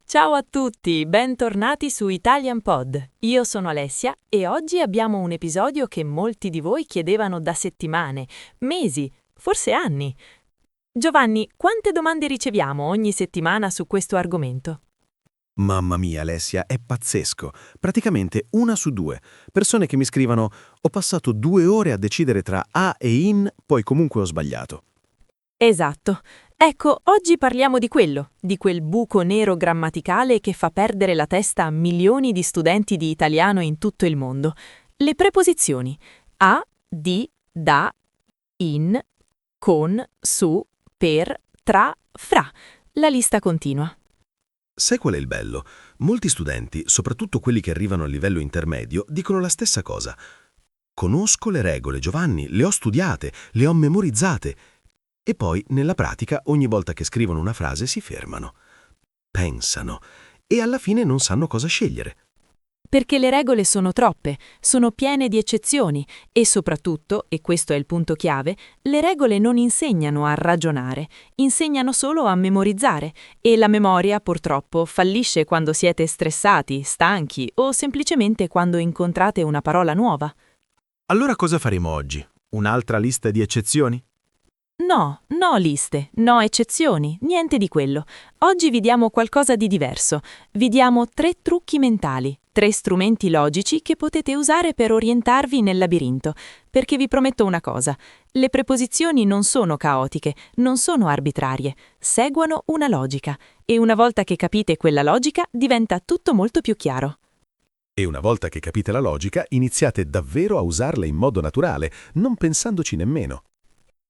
Ciao a tutti, bentornati su Italian Pod. Io sono Alessia e oggi abbiamo un episodio che molti di voi chiedevano da settimane, mesi, forse anni. Giovanni, quante domande riceviamo ogni settimana su questo argomento? Mamma mia, Alessia, è pazzesco. Praticamente una su due. Persone che mi scrivono: ho passato 2 ore a decidere tra a e in, poi comunque ho sbagliato. Esatto. Ecco, oggi parliamo di quello, di quel buco nero grammaticale che fa perdere la testa a milioni di studenti di italiano in tutto il mondo. Le preposizioni a, di, da, in, con, su, per, tra, fra. La lista continua. Sai qual è il bello? Molti studenti, soprattutto quelli che arrivano al livello intermedio, dicono la stessa cosa. Conosco le regole, Giovanni, le ho studiate, le ho memorizzate. E poi, nella pratica, ogni volta che scrivono una frase si fermano, pensano e alla fine non sanno cosa scegliere. Perché le regole sono troppe, sono piene di eccezioni e soprattutto, e questo è il punto chiave, le regole non insegnano a ragionare, insegnano solo a memorizzare e la memoria purtroppo fallisce quando siete stressati, stanchi o semplicemente quando incontrate una parola nuova. Allora cosa faremo oggi? Un'altra lista di eccezioni? No, no liste, no eccezioni, niente di quello. Oggi vi diamo qualcosa di diverso. Vi diamo 3 trucchi mentali, 3 strumenti logici che potete usare per orientarvi nel labirinto. Perché vi prometto una cosa, le preposizioni non sono caotiche, non sono arbitrarie, seguono una logica e una volta che capite quella logica diventa tutto molto più chiaro. E una volta che capite la logica, iniziate davvero a usarla in modo naturale, non pensandoci nemmeno.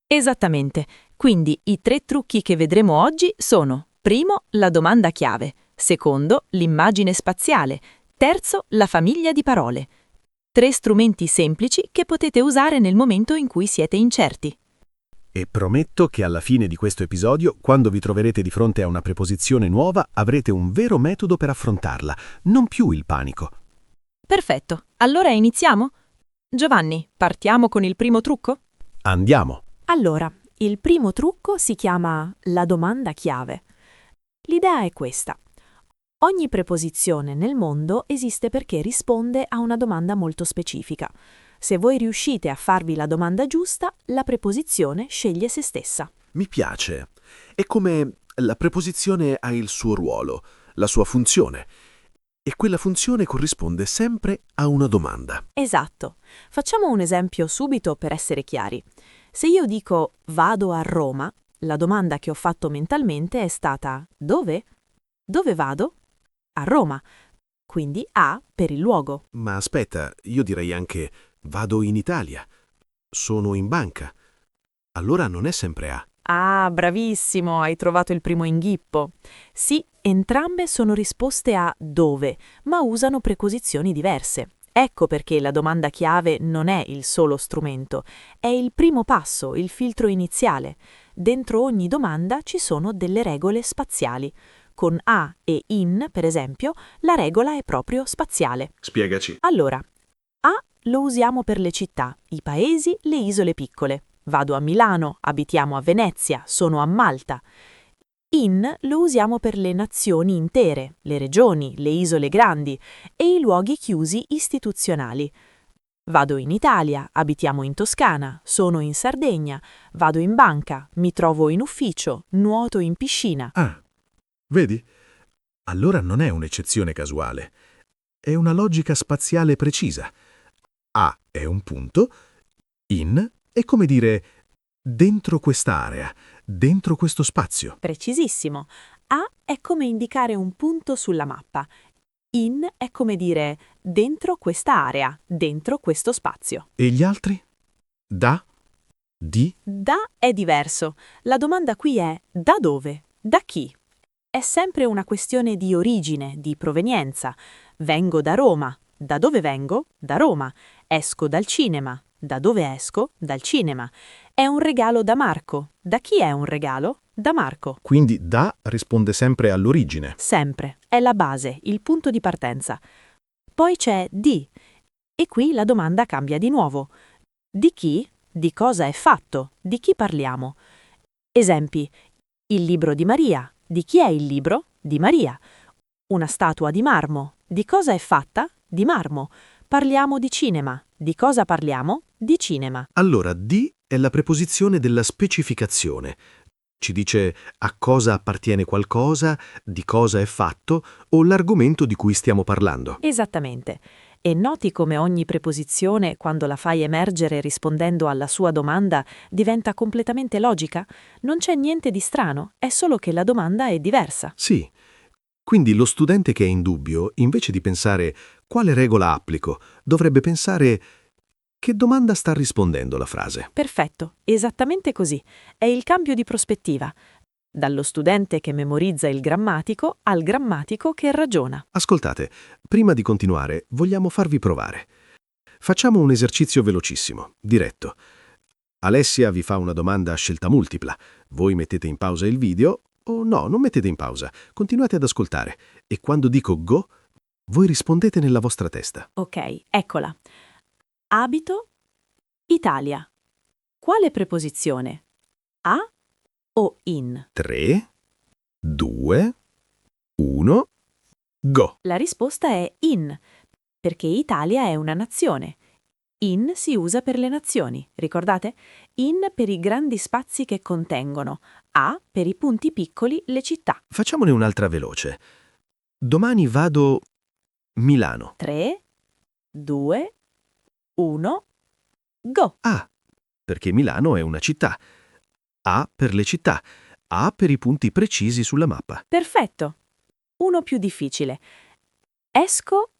Esattamente. Quindi i 3 trucchi che vedremo oggi sono: primo, la domanda chiave; secondo, l'immagine spaziale; terzo, la famiglia di parole. 3 strumenti semplici che potete usare nel momento in cui siete incerti. E prometto che alla fine di questo episodio, quando vi troverete di fronte a una preposizione nuova, avrete un vero metodo per affrontarla, non più il panico. Perfetto. Allora iniziamo? Giovanni, partiamo con il primo trucco? Andiamo! Allora, il primo trucco si chiama la domanda chiave. L'idea è questa. Ogni preposizione nel mondo esiste perché risponde a una domanda molto specifica. Se voi riuscite a farvi la domanda giusta, la preposizione sceglie se stessa. Mi piace. È come la preposizione ha il suo ruolo, la sua funzione. E quella funzione corrisponde sempre a una domanda. Esatto. Facciamo un esempio subito per essere chiari. Se io dico vado a Roma, la domanda che ho fatto mentalmente è stata dove? Dove vado? A Roma. Quindi A per il luogo. Ma aspetta, io direi anche vado in Italia. Sono in banca. Allora non è sempre A. Ah, bravissimo, hai trovato il primo inghippo. Sì, entrambe sono risposte a dove, ma usano preposizioni diverse. Ecco perché la domanda chiave non è il solo strumento, è il primo passo, il filtro iniziale. Dentro ogni domanda ci sono delle regole spaziali. Con a e in, per esempio, la regola è proprio spaziale. Spiegaci. Allora, a lo usiamo per le città, i paesi, le isole piccole. Vado a Milano, abitiamo a Venezia, sono a Malta. In lo usiamo per le nazioni intere, le regioni, le isole grandi e i luoghi chiusi istituzionali. Vado in Italia, abitiamo in Toscana, sono in Sardegna, vado in banca, mi trovo in ufficio, nuoto in piscina. Ah, vedi? Allora non è un'eccezione casuale. È una logica spaziale precisa. A è un punto, in è come dire dentro quest'area, dentro questo spazio. Precisissimo. A è come indicare un punto sulla mappa. In è come dire dentro questa area, dentro questo spazio. E gli altri? Da? Di? Da è diverso. La domanda qui è da dove? Da chi? È sempre una questione di origine, di provenienza. Vengo da Roma. Da dove vengo? Da Roma. Esco dal cinema. Da dove esco? Dal cinema. È un regalo da Marco. Da chi è un regalo? Da Marco. Quindi da risponde sempre all'origine. Sempre. È la base, il punto di partenza. Poi c'è di. E qui la domanda cambia di nuovo. Di chi? Di cosa è fatto? Di chi parliamo? Esempi. Il libro di Maria. Di chi è il libro? Di Maria. Una statua di marmo. Di cosa è fatta? Di marmo. Parliamo di cinema. Di cosa parliamo? Di cinema. Allora, di è la preposizione della specificazione. Ci dice a cosa appartiene qualcosa, di cosa è fatto o l'argomento di cui stiamo parlando. Esattamente. E noti come ogni preposizione, quando la fai emergere rispondendo alla sua domanda, diventa completamente logica? Non c'è niente di strano, è solo che la domanda è diversa. Sì. Quindi lo studente che è in dubbio, invece di pensare quale regola applico, dovrebbe pensare che domanda sta rispondendo la frase. Perfetto, esattamente così. È il cambio di prospettiva. Dallo studente che memorizza il grammatico al grammatico che ragiona. Ascoltate, prima di continuare, vogliamo farvi provare. Facciamo un esercizio velocissimo, diretto. Alessia vi fa una domanda a scelta multipla. Voi mettete in pausa il video o no, non mettete in pausa. Continuate ad ascoltare e quando dico go, voi rispondete nella vostra testa. Ok, eccola. Abito, Italia. Quale preposizione? A o in? 3, 2, 1, go. La risposta è in, perché Italia è una nazione. In si usa per le nazioni, ricordate? In per i grandi spazi che contengono, A per i punti piccoli, le città. Facciamone un'altra veloce. Domani vado Milano. 3, 2, 1, go! A, perché Milano è una città. A per le città. A per i punti precisi sulla mappa. Perfetto! Uno più difficile. Esco,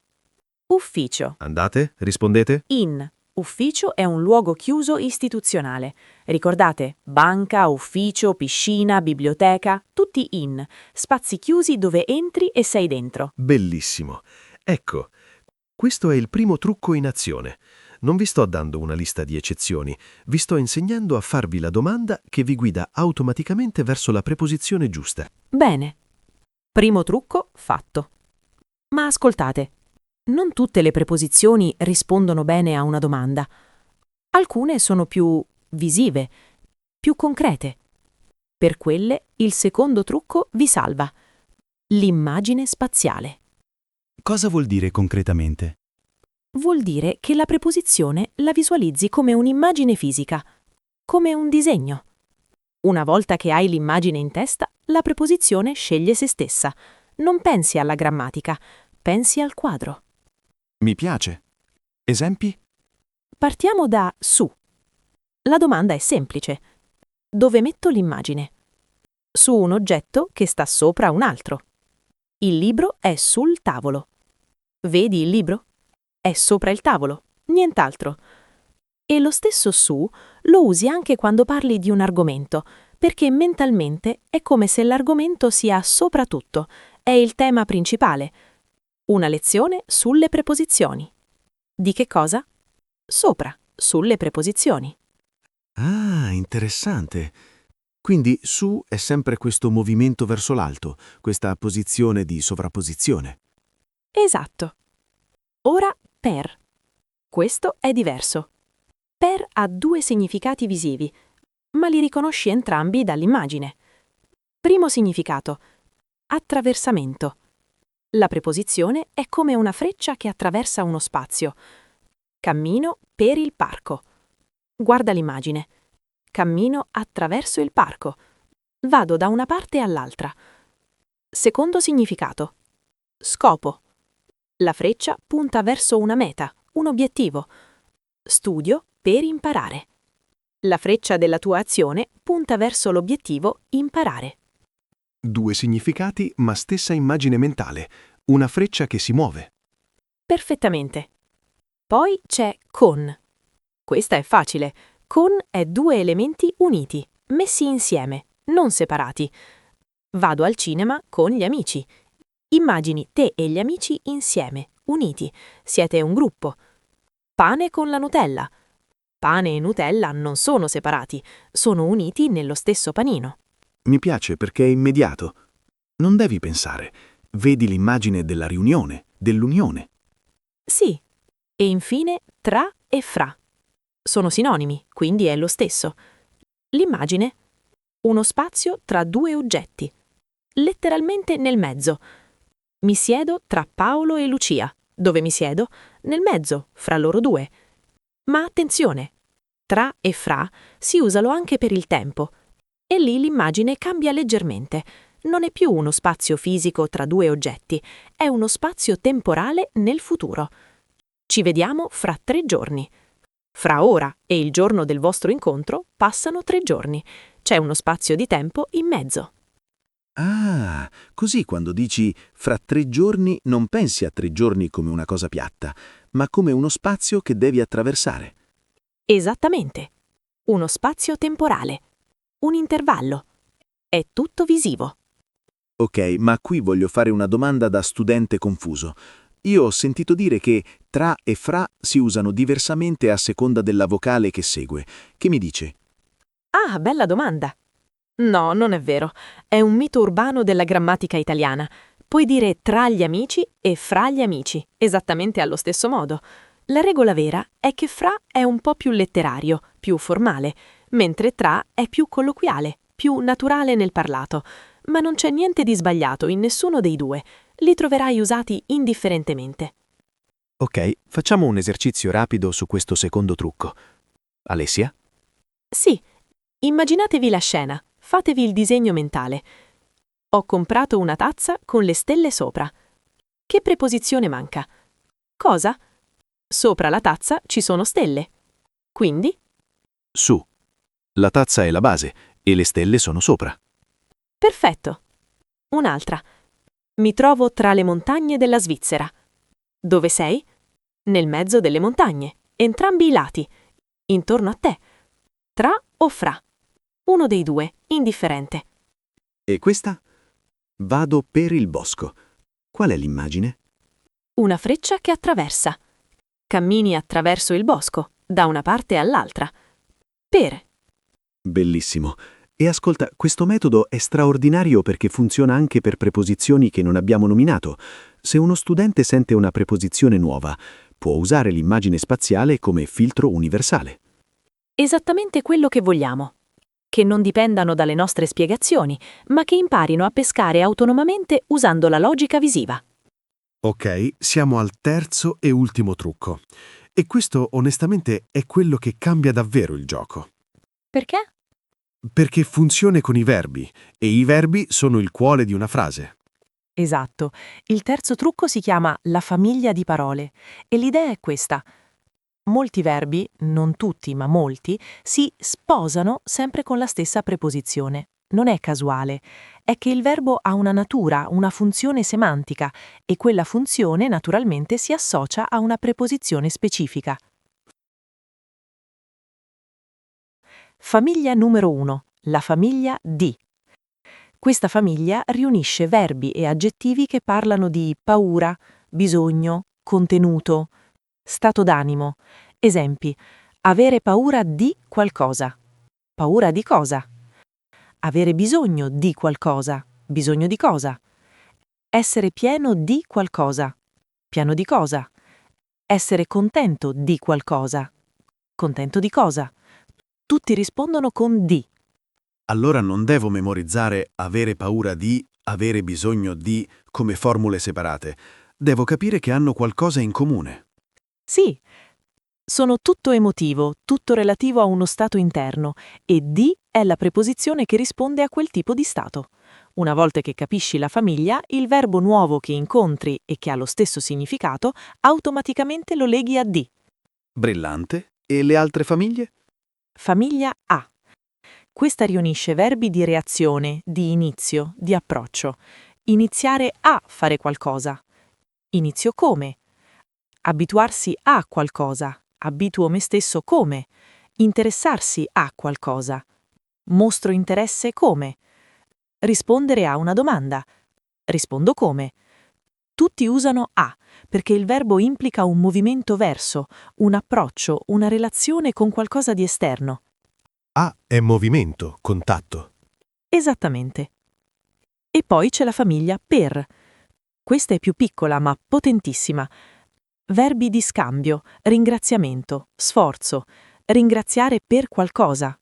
ufficio. Andate, rispondete. In. Ufficio è un luogo chiuso istituzionale. Ricordate, banca, ufficio, piscina, biblioteca, tutti in. Spazi chiusi dove entri e sei dentro. Bellissimo. Ecco, questo è il primo trucco in azione. Non vi sto dando una lista di eccezioni, vi sto insegnando a farvi la domanda che vi guida automaticamente verso la preposizione giusta. Bene. Primo trucco fatto. Ma ascoltate, non tutte le preposizioni rispondono bene a una domanda. Alcune sono più visive, più concrete. Per quelle il secondo trucco vi salva. L'immagine spaziale. Cosa vuol dire concretamente? Vuol dire che la preposizione la visualizzi come un'immagine fisica, come un disegno. Una volta che hai l'immagine in testa, la preposizione sceglie se stessa. Non pensi alla grammatica, pensi al quadro. Mi piace. Esempi? Partiamo da su. La domanda è semplice. Dove metto l'immagine? Su un oggetto che sta sopra un altro. Il libro è sul tavolo. Vedi il libro? È sopra il tavolo, nient'altro. E lo stesso su lo usi anche quando parli di un argomento, perché mentalmente è come se l'argomento sia sopra tutto, è il tema principale. Una lezione sulle preposizioni. Di che cosa? Sopra, sulle preposizioni. Ah, interessante. Quindi su è sempre questo movimento verso l'alto, questa posizione di sovrapposizione. Esatto. Ora per. Questo è diverso. Per ha due significati visivi, ma li riconosci entrambi dall'immagine. Primo significato. Attraversamento. La preposizione è come una freccia che attraversa uno spazio. Cammino per il parco. Guarda l'immagine. Cammino attraverso il parco. Vado da una parte all'altra. Secondo significato. Scopo. La freccia punta verso una meta, un obiettivo. Studio per imparare. La freccia della tua azione punta verso l'obiettivo imparare. Due significati, ma stessa immagine mentale. Una freccia che si muove. Perfettamente. Poi c'è con. Questa è facile. Con è due elementi uniti, messi insieme, non separati. Vado al cinema con gli amici. Immagini te e gli amici insieme, uniti. Siete un gruppo. Pane con la Nutella. Pane e Nutella non sono separati, sono uniti nello stesso panino. Mi piace perché è immediato. Non devi pensare. Vedi l'immagine della riunione, dell'unione. Sì. E infine tra e fra. Sono sinonimi, quindi è lo stesso. L'immagine? Uno spazio tra due oggetti. Letteralmente nel mezzo. Mi siedo tra Paolo e Lucia. Dove mi siedo? Nel mezzo, fra loro due. Ma attenzione! Tra e fra si usano anche per il tempo. E lì l'immagine cambia leggermente. Non è più uno spazio fisico tra due oggetti, è uno spazio temporale nel futuro. Ci vediamo fra 3 giorni. Fra ora e il giorno del vostro incontro passano 3 giorni. C'è uno spazio di tempo in mezzo. Ah, così quando dici fra 3 giorni non pensi a 3 giorni come una cosa piatta, ma come uno spazio che devi attraversare. Esattamente. Uno spazio temporale. Un intervallo. È tutto visivo. Ok, ma qui voglio fare una domanda da studente confuso. Io ho sentito dire che tra e fra si usano diversamente a seconda della vocale che segue. Che mi dice? Ah, bella domanda. No, non è vero. È un mito urbano della grammatica italiana. Puoi dire tra gli amici e fra gli amici, esattamente allo stesso modo. La regola vera è che fra è un po' più letterario, più formale, mentre tra è più colloquiale, più naturale nel parlato. Ma non c'è niente di sbagliato in nessuno dei due. Li troverai usati indifferentemente. Ok, facciamo un esercizio rapido su questo secondo trucco. Alessia? Sì, immaginatevi la scena, fatevi il disegno mentale. Ho comprato una tazza con le stelle sopra. Che preposizione manca? Cosa? Sopra la tazza ci sono stelle. Quindi? Su. La tazza è la base e le stelle sono sopra. Perfetto. Un'altra. Mi trovo tra le montagne della Svizzera. Dove sei? Nel mezzo delle montagne, entrambi i lati, intorno a te. Tra o fra? Uno dei due, indifferente. E questa? Vado per il bosco. Qual è l'immagine? Una freccia che attraversa. Cammini attraverso il bosco, da una parte all'altra. Per. Bellissimo. E ascolta, questo metodo è straordinario perché funziona anche per preposizioni che non abbiamo nominato. Se uno studente sente una preposizione nuova, può usare l'immagine spaziale come filtro universale. Esattamente quello che vogliamo. Che non dipendano dalle nostre spiegazioni, ma che imparino a pescare autonomamente usando la logica visiva. Ok, siamo al terzo e ultimo trucco. E questo onestamente è quello che cambia davvero il gioco. Perché? Perché funziona con i verbi, e i verbi sono il cuore di una frase. Esatto. Il terzo trucco si chiama la famiglia di parole e l'idea è questa. Molti verbi, non tutti ma molti, si sposano sempre con la stessa preposizione. Non è casuale, è che il verbo ha una natura, una funzione semantica e quella funzione naturalmente si associa a una preposizione specifica. Famiglia numero 1, la famiglia di. Questa famiglia riunisce verbi e aggettivi che parlano di paura, bisogno, contenuto, stato d'animo. Esempi: avere paura di qualcosa. Paura di cosa? Avere bisogno di qualcosa. Bisogno di cosa? Essere pieno di qualcosa. Pieno di cosa? Essere contento di qualcosa. Contento di cosa? Tutti rispondono con di. Allora non devo memorizzare avere paura di, avere bisogno di come formule separate. Devo capire che hanno qualcosa in comune. Sì, sono tutto emotivo, tutto relativo a uno stato interno e di è la preposizione che risponde a quel tipo di stato. Una volta che capisci la famiglia, il verbo nuovo che incontri e che ha lo stesso significato, automaticamente lo leghi a di. Brillante. E le altre famiglie? Famiglia A. Questa riunisce verbi di reazione, di inizio, di approccio. Iniziare a fare qualcosa. Inizio come. Abituarsi a qualcosa. Abituo me stesso come. Interessarsi a qualcosa. Mostro interesse come. Rispondere a una domanda. Rispondo come. Tutti usano a, perché il verbo implica un movimento verso, un approccio, una relazione con qualcosa di esterno. A è movimento, contatto. Esattamente. E poi c'è la famiglia per. Questa è più piccola ma potentissima. Verbi di scambio, ringraziamento, sforzo. Ringraziare per qualcosa.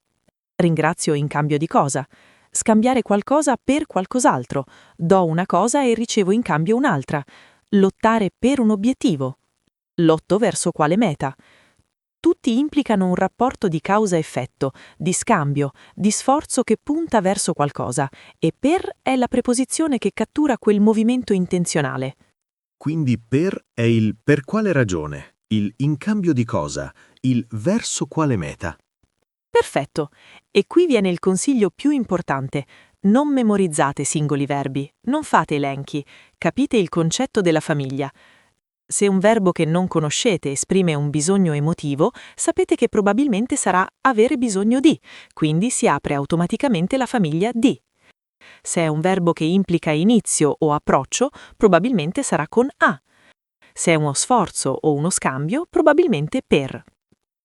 Ringrazio in cambio di cosa. Scambiare qualcosa per qualcos'altro. Do una cosa e ricevo in cambio un'altra. Lottare per un obiettivo. Lotto verso quale meta? Tutti implicano un rapporto di causa-effetto, di scambio, di sforzo che punta verso qualcosa, e per è la preposizione che cattura quel movimento intenzionale. Quindi per è il per quale ragione, il in cambio di cosa, il verso quale meta. Perfetto. E qui viene il consiglio più importante. Non memorizzate singoli verbi, non fate elenchi, capite il concetto della famiglia. Se un verbo che non conoscete esprime un bisogno emotivo, sapete che probabilmente sarà avere bisogno di, quindi si apre automaticamente la famiglia di. Se è un verbo che implica inizio o approccio, probabilmente sarà con a. Se è uno sforzo o uno scambio, probabilmente per.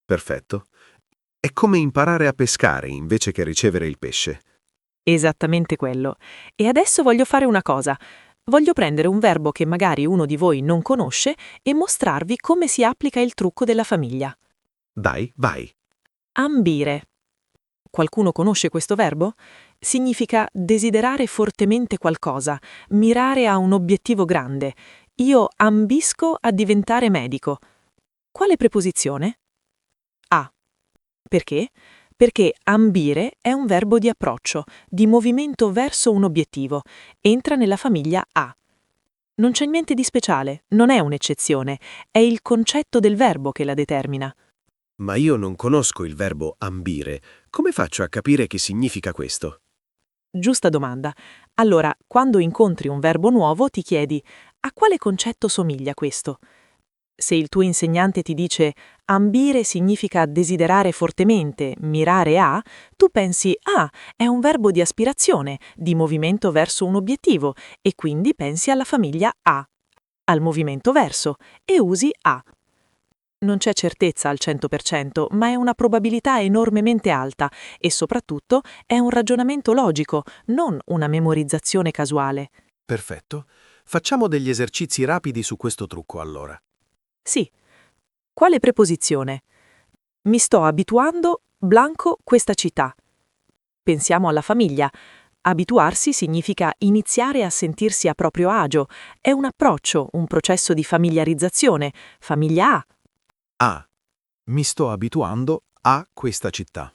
Perfetto. È come imparare a pescare invece che ricevere il pesce. Esattamente quello. E adesso voglio fare una cosa. Voglio prendere un verbo che magari uno di voi non conosce e mostrarvi come si applica il trucco della famiglia. Dai, vai. Ambire. Qualcuno conosce questo verbo? Significa desiderare fortemente qualcosa, mirare a un obiettivo grande. Io ambisco a diventare medico. Quale preposizione? A. Perché? Perché ambire è un verbo di approccio, di movimento verso un obiettivo. Entra nella famiglia A. Non c'è niente di speciale, non è un'eccezione, è il concetto del verbo che la determina. Ma io non conosco il verbo ambire. Come faccio a capire che significa questo? Giusta domanda. Allora, quando incontri un verbo nuovo ti chiedi: a quale concetto somiglia questo? Se il tuo insegnante ti dice ambire significa desiderare fortemente, mirare a, tu pensi è un verbo di aspirazione, di movimento verso un obiettivo, e quindi pensi alla famiglia a, al movimento verso, e usi a. Non c'è certezza al 100%, ma è una probabilità enormemente alta e soprattutto è un ragionamento logico, non una memorizzazione casuale. Perfetto. Facciamo degli esercizi rapidi su questo trucco allora. Sì. Quale preposizione? Mi sto abituando, blanco, questa città. Pensiamo alla famiglia. Abituarsi significa iniziare a sentirsi a proprio agio. È un approccio, un processo di familiarizzazione. Famiglia A. A. Mi sto abituando a questa città.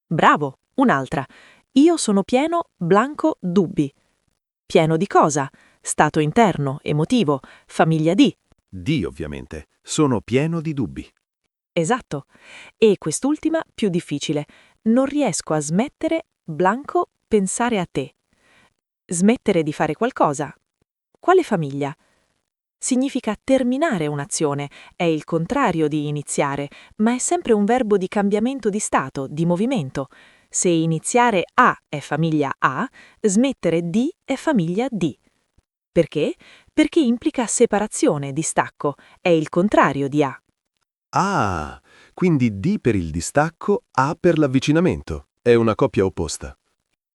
Bravo, un'altra. Io sono pieno, blanco, dubbi. Pieno di cosa? Stato interno, emotivo, famiglia di. Di, ovviamente. Sono pieno di dubbi. Esatto. E quest'ultima più difficile. Non riesco a smettere, blanco, pensare a te. Smettere di fare qualcosa. Quale famiglia? Significa terminare un'azione, è il contrario di iniziare, ma è sempre un verbo di cambiamento di stato, di movimento. Se iniziare A è famiglia A, smettere di è famiglia D. Perché? Perché implica separazione, distacco, è il contrario di A. Ah, quindi di per il distacco, A per l'avvicinamento. È una coppia opposta.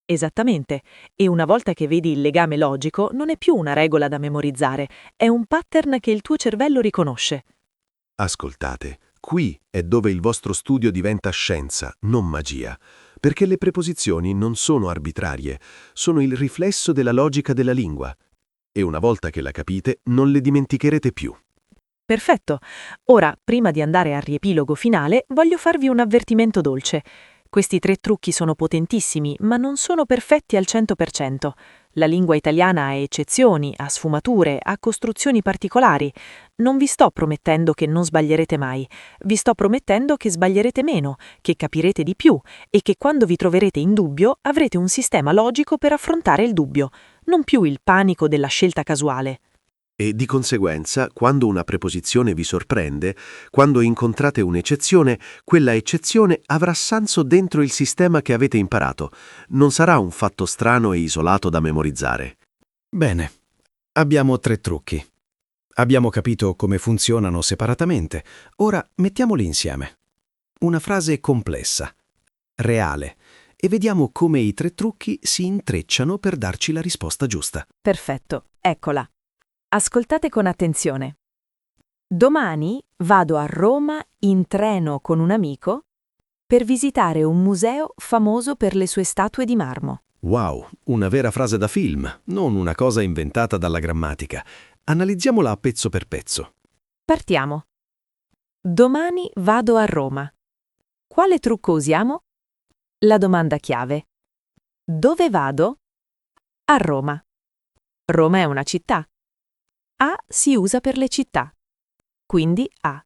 Esattamente. E una volta che vedi il legame logico, non è più una regola da memorizzare, è un pattern che il tuo cervello riconosce. Ascoltate, qui è dove il vostro studio diventa scienza, non magia, perché le preposizioni non sono arbitrarie, sono il riflesso della logica della lingua. E una volta che la capite, non le dimenticherete più. Perfetto. Ora, prima di andare al riepilogo finale, voglio farvi un avvertimento dolce. Questi 3 trucchi sono potentissimi, ma non sono perfetti al 100%. La lingua italiana ha eccezioni, ha sfumature, ha costruzioni particolari. Non vi sto promettendo che non sbaglierete mai, vi sto promettendo che sbaglierete meno, che capirete di più e che quando vi troverete in dubbio avrete un sistema logico per affrontare il dubbio, non più il panico della scelta casuale. E di conseguenza, quando una preposizione vi sorprende, quando incontrate un'eccezione, quella eccezione avrà senso dentro il sistema che avete imparato. Non sarà un fatto strano e isolato da memorizzare. Bene. Abbiamo 3 trucchi. Abbiamo capito come funzionano separatamente. Ora mettiamoli insieme. Una frase complessa, reale, e vediamo come i 3 trucchi si intrecciano per darci la risposta giusta. Perfetto, eccola. Ascoltate con attenzione. Domani vado a Roma in treno con un amico per visitare un museo famoso per le sue statue di marmo. Wow, una vera frase da film, non una cosa inventata dalla grammatica. Analizziamola a pezzo per pezzo. Partiamo. Domani vado a Roma. Quale trucco usiamo? La domanda chiave. Dove vado? A Roma. Roma è una città. A si usa per le città. Quindi a.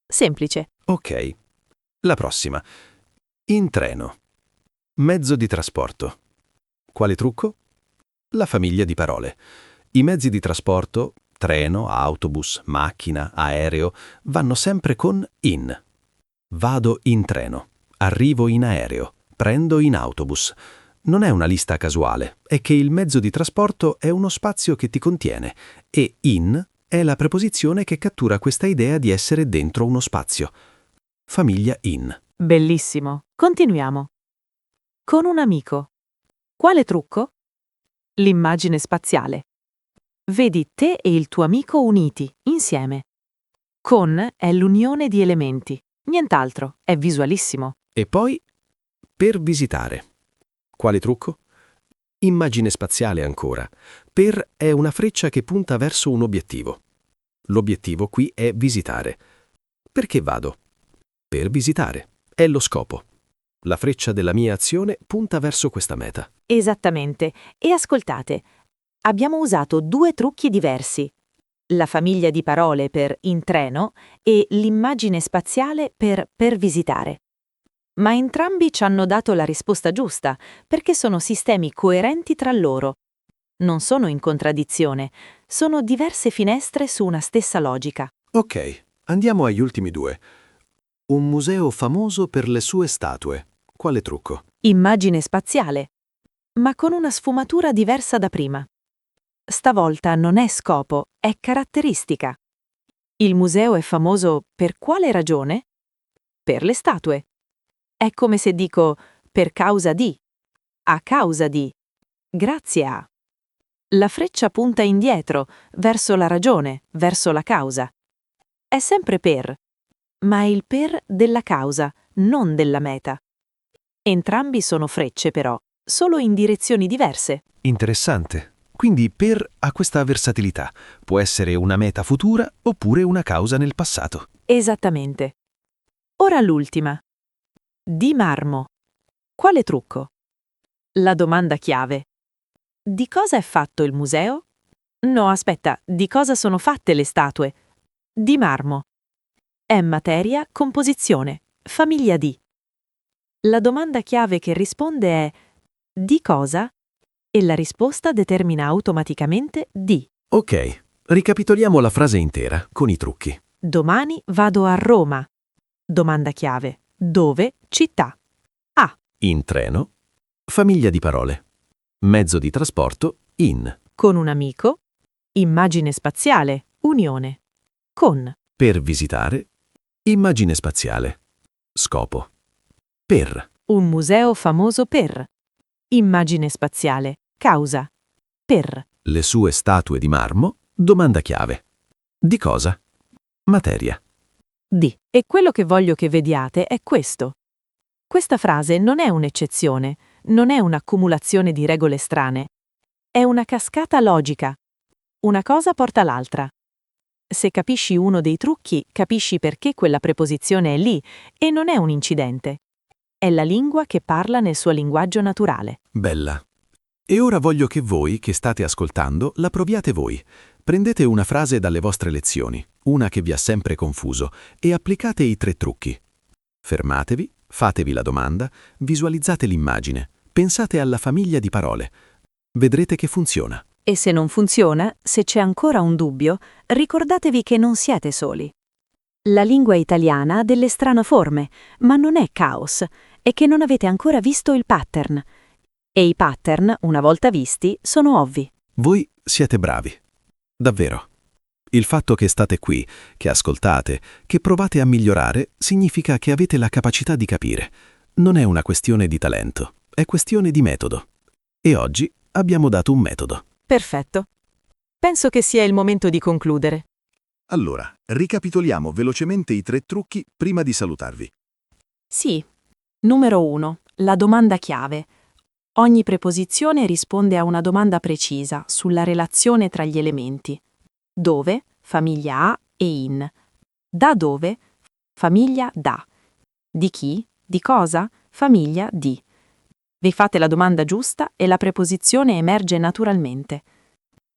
Semplice. Ok. La prossima. In treno. Mezzo di trasporto. Quale trucco? La famiglia di parole. I mezzi di trasporto, treno, autobus, macchina, aereo, vanno sempre con in. Vado in treno, arrivo in aereo, prendo in autobus. Non è una lista casuale, è che il mezzo di trasporto è uno spazio che ti contiene e in è la preposizione che cattura questa idea di essere dentro uno spazio. Famiglia in. Bellissimo. Continuiamo. Con un amico. Quale trucco? L'immagine spaziale. Vedi te e il tuo amico uniti, insieme. Con è l'unione di elementi. Nient'altro, è visualissimo. E poi per visitare. Quale trucco? Immagine spaziale ancora. Per è una freccia che punta verso un obiettivo. L'obiettivo qui è visitare. Perché vado? Per visitare. È lo scopo. La freccia della mia azione punta verso questa meta. Esattamente. E ascoltate, abbiamo usato 2 trucchi diversi. La famiglia di parole per in treno e l'immagine spaziale per visitare. Ma entrambi ci hanno dato la risposta giusta, perché sono sistemi coerenti tra loro. Non sono in contraddizione, sono diverse finestre su una stessa logica. Ok, andiamo agli ultimi 2. Un museo famoso per le sue statue. Quale trucco? Immagine spaziale, ma con una sfumatura diversa da prima. Stavolta non è scopo, è caratteristica. Il museo è famoso per quale ragione? Per le statue. È come se dico per causa di, a causa di, grazie a. La freccia punta indietro, verso la ragione, verso la causa. È sempre per, ma è il per della causa, non della meta. Entrambi sono frecce però, solo in direzioni diverse. Interessante. Quindi per ha questa versatilità. Può essere una meta futura oppure una causa nel passato. Esattamente. Ora l'ultima. Di marmo. Quale trucco? La domanda chiave. Di cosa è fatto il museo? No, aspetta, di cosa sono fatte le statue? Di marmo. È materia, composizione, famiglia di. La domanda chiave che risponde è di cosa? E la risposta determina automaticamente di. Ok, ricapitoliamo la frase intera con i trucchi. Domani vado a Roma. Domanda chiave. Dove? Città. A. In treno. Famiglia di parole. Mezzo di trasporto. In. Con un amico. Immagine spaziale. Unione. Con. Per visitare. Immagine spaziale. Scopo. Per. Un museo famoso per. Immagine spaziale. Causa. Per. Le sue statue di marmo. Domanda chiave. Di cosa? Materia. Di. E quello che voglio che vediate è questo. Questa frase non è un'eccezione, non è un'accumulazione di regole strane. È una cascata logica. Una cosa porta l'altra. Se capisci uno dei trucchi, capisci perché quella preposizione è lì e non è un incidente. È la lingua che parla nel suo linguaggio naturale. Bella. E ora voglio che voi, che state ascoltando, la proviate voi. Prendete una frase dalle vostre lezioni, una che vi ha sempre confuso, e applicate i 3 trucchi. Fermatevi, fatevi la domanda, visualizzate l'immagine, pensate alla famiglia di parole. Vedrete che funziona. E se non funziona, se c'è ancora un dubbio, ricordatevi che non siete soli. La lingua italiana ha delle strane forme, ma non è caos, è che non avete ancora visto il pattern. E i pattern, una volta visti, sono ovvi. Voi siete bravi. Davvero. Il fatto che state qui, che ascoltate, che provate a migliorare, significa che avete la capacità di capire. Non è una questione di talento, è questione di metodo. E oggi abbiamo dato un metodo. Perfetto. Penso che sia il momento di concludere. Allora, ricapitoliamo velocemente i 3 trucchi prima di salutarvi. Sì. Numero 1. La domanda chiave. Ogni preposizione risponde a una domanda precisa sulla relazione tra gli elementi. Dove, famiglia a e in. Da dove, famiglia da. Di chi, di cosa, famiglia di. Vi fate la domanda giusta e la preposizione emerge naturalmente.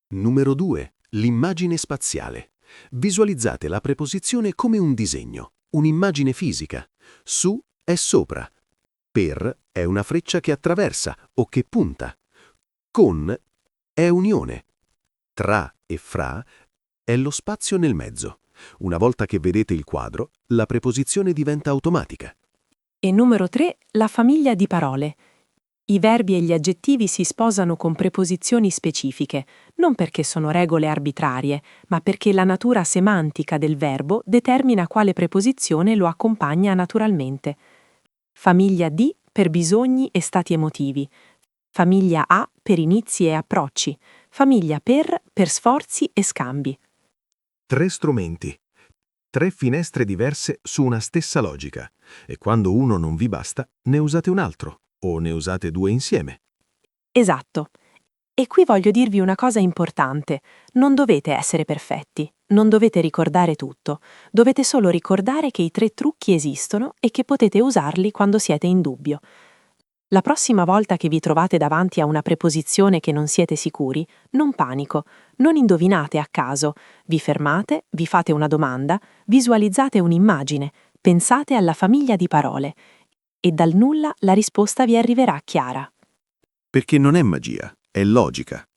Numero 2. L'immagine spaziale. Visualizzate la preposizione come un disegno, un'immagine fisica. Su è sopra. Per è una freccia che attraversa o che punta. Con è unione. Tra e fra è lo spazio nel mezzo. Una volta che vedete il quadro, la preposizione diventa automatica. E numero 3, la famiglia di parole. I verbi e gli aggettivi si sposano con preposizioni specifiche, non perché sono regole arbitrarie, ma perché la natura semantica del verbo determina quale preposizione lo accompagna naturalmente. Famiglia di per bisogni e stati emotivi. Famiglia a per inizi e approcci. Famiglia per sforzi e scambi. 3 strumenti. 3 finestre diverse su una stessa logica. E quando uno non vi basta, ne usate un altro. O ne usate 2 insieme. Esatto. E qui voglio dirvi una cosa importante. Non dovete essere perfetti, non dovete ricordare tutto. Dovete solo ricordare che i 3 trucchi esistono e che potete usarli quando siete in dubbio. La prossima volta che vi trovate davanti a una preposizione che non siete sicuri, non panico, non indovinate a caso. Vi fermate, vi fate una domanda, visualizzate un'immagine, pensate alla famiglia di parole. E dal nulla la risposta vi arriverà chiara. Perché non è magia, è logica.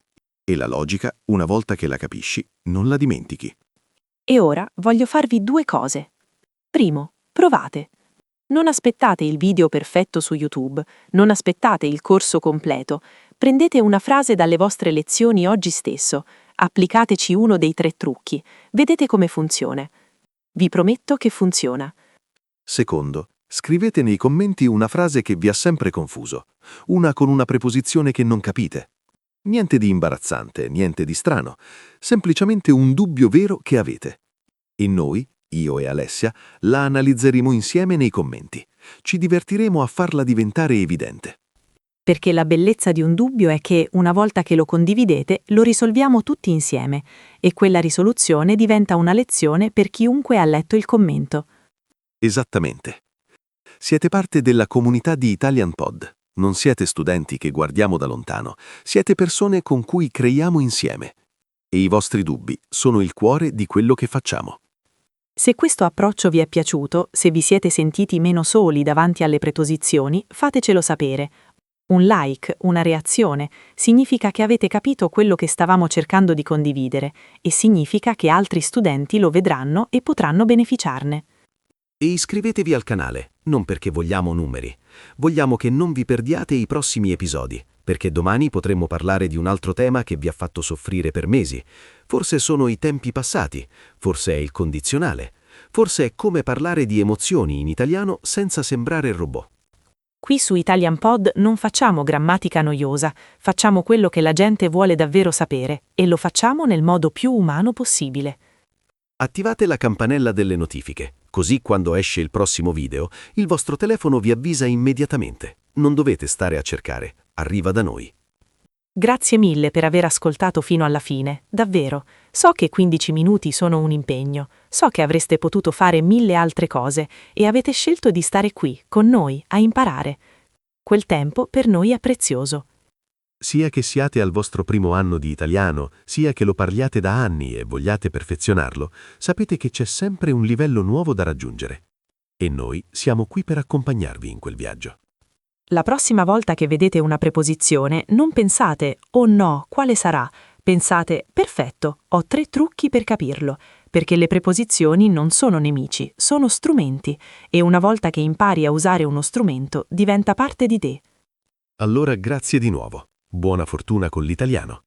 E la logica, una volta che la capisci, non la dimentichi. E ora voglio farvi 2 cose. Primo, provate. Non aspettate il video perfetto su YouTube, non aspettate il corso completo. Prendete una frase dalle vostre lezioni oggi stesso, applicateci uno dei 3 trucchi, vedete come funziona. Vi prometto che funziona. Secondo, scrivete nei commenti una frase che vi ha sempre confuso, una con una preposizione che non capite. Niente di imbarazzante, niente di strano, semplicemente un dubbio vero che avete. E noi, io e Alessia, la analizzeremo insieme nei commenti. Ci divertiremo a farla diventare evidente. Perché la bellezza di un dubbio è che, una volta che lo condividete, lo risolviamo tutti insieme, e quella risoluzione diventa una lezione per chiunque ha letto il commento. Esattamente. Siete parte della comunità di Italian Pod. Non siete studenti che guardiamo da lontano, siete persone con cui creiamo insieme. E i vostri dubbi sono il cuore di quello che facciamo. Se questo approccio vi è piaciuto, se vi siete sentiti meno soli davanti alle preposizioni, fatecelo sapere. Un like, una reazione, significa che avete capito quello che stavamo cercando di condividere e significa che altri studenti lo vedranno e potranno beneficiarne. E iscrivetevi al canale, non perché vogliamo numeri. Vogliamo che non vi perdiate i prossimi episodi, perché domani potremmo parlare di un altro tema che vi ha fatto soffrire per mesi. Forse sono i tempi passati, forse è il condizionale, forse è come parlare di emozioni in italiano senza sembrare robot. Qui su Italian Pod non facciamo grammatica noiosa, facciamo quello che la gente vuole davvero sapere e lo facciamo nel modo più umano possibile. Attivate la campanella delle notifiche, così quando esce il prossimo video, il vostro telefono vi avvisa immediatamente. Non dovete stare a cercare, arriva da noi. Grazie mille per aver ascoltato fino alla fine, davvero. So che 15 minuti sono un impegno, so che avreste potuto fare 1000 altre cose e avete scelto di stare qui, con noi, a imparare. Quel tempo per noi è prezioso. Sia che siate al vostro primo anno di italiano, sia che lo parliate da anni e vogliate perfezionarlo, sapete che c'è sempre un livello nuovo da raggiungere. E noi siamo qui per accompagnarvi in quel viaggio. La prossima volta che vedete una preposizione, non pensate, oh no, quale sarà? Pensate, perfetto, ho 3 trucchi per capirlo, perché le preposizioni non sono nemici, sono strumenti, e una volta che impari a usare uno strumento, diventa parte di te. Allora grazie di nuovo. Buona fortuna con l'italiano.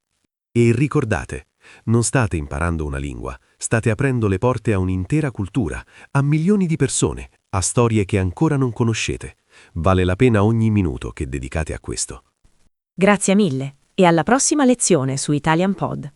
E ricordate, non state imparando una lingua, state aprendo le porte a un'intera cultura, a milioni di persone, a storie che ancora non conoscete. Vale la pena ogni minuto che dedicate a questo. Grazie mille, e alla prossima lezione su Italian Pod.